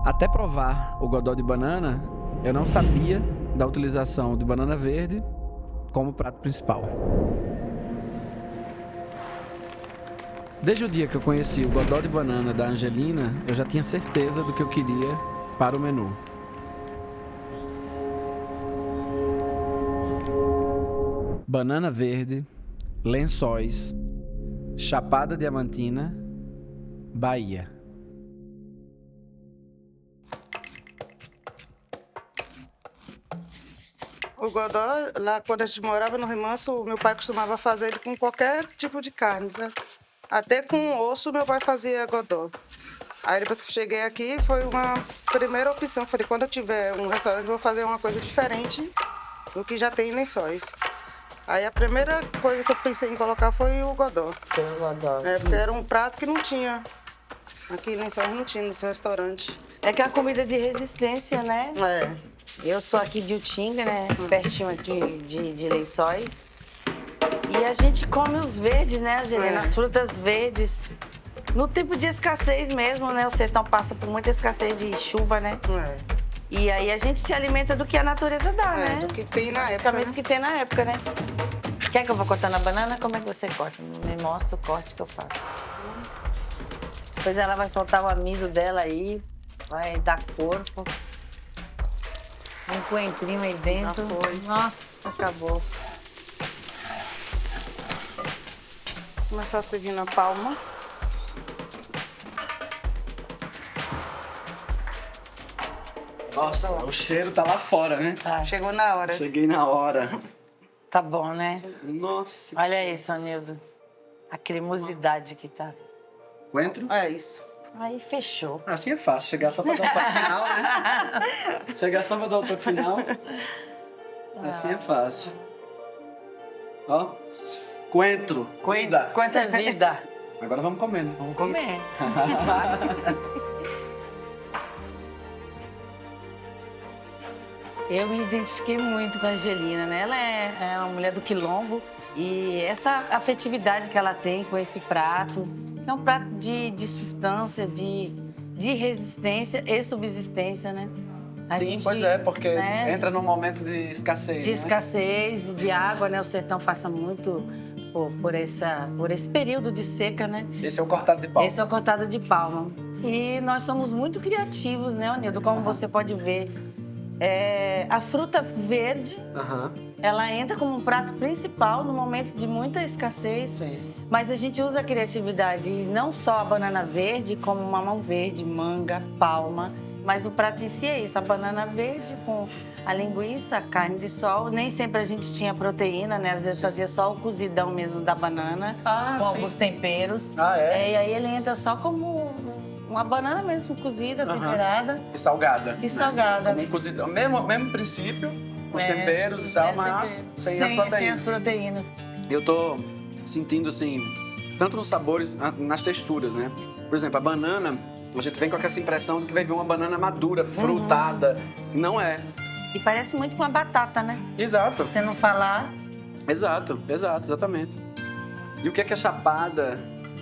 Até provar o godó de banana, eu não sabia da utilização de banana verde como prato principal. Desde o dia que eu conheci o godó de banana da Angelina, eu já tinha certeza do que eu queria para o menu. Banana verde, Lençóis, Chapada Diamantina, Bahia. O godó, lá quando a gente morava no Remanso, meu pai costumava fazer ele com qualquer tipo de carne, né? Até com osso, meu pai fazia godó. Aí depois que eu cheguei aqui, foi uma primeira opção. Falei, quando eu tiver um restaurante, eu vou fazer uma coisa diferente do que já tem em Lençóis. Aí a primeira coisa que eu pensei em colocar foi o godó. O godó. Porque era um prato que não tinha. Aqui em Lençóis não tinha nesse restaurante. É que é uma comida de resistência, né? É. Eu sou aqui de Utinga, né? Pertinho aqui de Lençóis. E a gente come os verdes, né, Angelina? As frutas verdes. No tempo de escassez mesmo, né? O sertão passa por muita escassez de chuva, né? É. E aí a gente se alimenta do que a natureza dá, né? Do que tem na época, Basicamente né? do que tem na época, né? Quer que eu vou cortar na banana? Como é que você corta? Me mostra o corte que eu faço. Depois ela vai soltar o amido dela aí, vai dar corpo. Um coentrinho aí dentro. Nossa, acabou. Começar a servir na palma. Nossa, o cheiro tá lá fora, né? Tá, Chegou na hora. Cheguei na hora. tá bom, né? Nossa. Olha isso, Anildo. A cremosidade que tá. Coentro? É isso. Aí fechou. Assim é fácil, chegar só pra dar o toque final, né? Chegar só pra dar o toque final. Assim é fácil. Ó. Coentro. Vida. Quanta vida. Agora vamos comendo. Vamos comer. Eu me identifiquei muito com a Angelina, né? Ela é uma mulher do quilombo e essa afetividade que ela tem com esse prato, é um prato de substância, de resistência e subsistência, né? A Sim, gente, pois é, porque né, entra num momento de escassez, de né? escassez e de água, né? O sertão passa muito por esse período de seca, né? Esse é o cortado de pau. Esse é o cortado de palma. E nós somos muito criativos, né, Onildo? Como você pode ver, a fruta verde, Aham. ela entra como um prato principal no momento de muita escassez. Sim. Mas a gente usa a criatividade, e não só a banana verde, como mamão verde, manga, palma. Mas o prato em si é isso, a banana verde com a linguiça, a carne de sol. Nem sempre a gente tinha proteína, né? Às vezes fazia só o cozidão mesmo da banana, com sim. alguns temperos. Ah, é? E aí ele entra só como uma banana mesmo, cozida, temperada E salgada. e salgada. Como um cozido. Mesmo princípio, os É, temperos e tal, os mas temperos. sem as proteínas. Sem as proteínas. Eu tô sentindo, assim, tanto nos sabores, nas texturas, né? Por exemplo, a banana, a gente vem com essa impressão de que vai vir uma banana madura, frutada. Não é. E parece muito com a batata, né? Exato. Se você não falar... Exato, exatamente. E o que é que a Chapada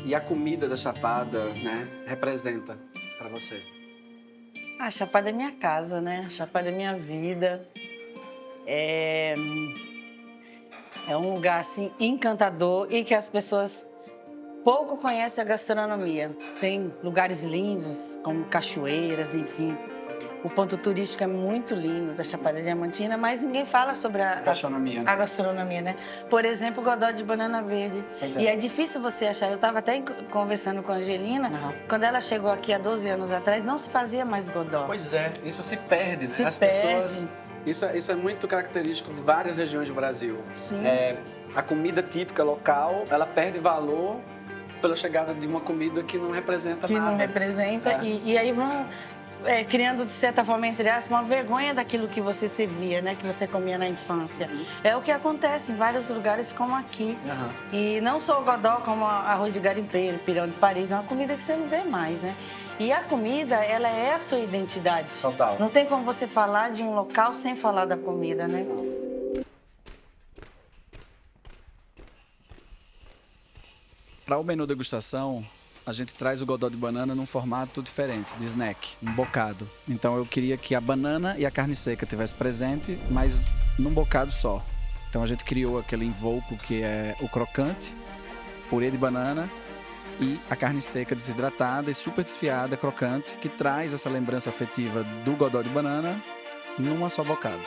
e a comida da Chapada, né, representa pra você? A Chapada é minha casa, né? A Chapada é minha vida. É um lugar, assim, encantador e que as pessoas pouco conhecem a gastronomia. Tem lugares lindos, como cachoeiras, enfim. O ponto turístico é muito lindo da Chapada Diamantina, mas ninguém fala sobre a gastronomia, né? Por exemplo, o godó de banana verde. Pois é. E é difícil você achar. Eu estava até conversando com a Angelina, quando ela chegou aqui há 12 anos atrás, não se fazia mais godó. Pois é, isso se perde, né? Se As perde. pessoas... Isso é muito característico de várias regiões do Brasil. Sim. A comida típica local, ela perde valor pela chegada de uma comida que não representa Que nada. não representa. E aí vão criando, de certa forma, entre aspas, uma vergonha daquilo que você servia, né? Que você comia na infância. É o que acontece em vários lugares, como aqui. E não só o godó, como arroz de garimpeiro, pirão de parido, é uma comida que você não vê mais, né? E a comida, ela é a sua identidade. Total. Não tem como você falar de um local sem falar da comida, né? Para o menu degustação, a gente traz o godó de banana num formato diferente, de snack, um bocado. Então eu queria que a banana e a carne seca tivesse presente, mas num bocado só. Então a gente criou aquele invólucro que é o crocante, purê de banana e a carne seca desidratada e super desfiada, crocante, que traz essa lembrança afetiva do godó de banana numa só bocado.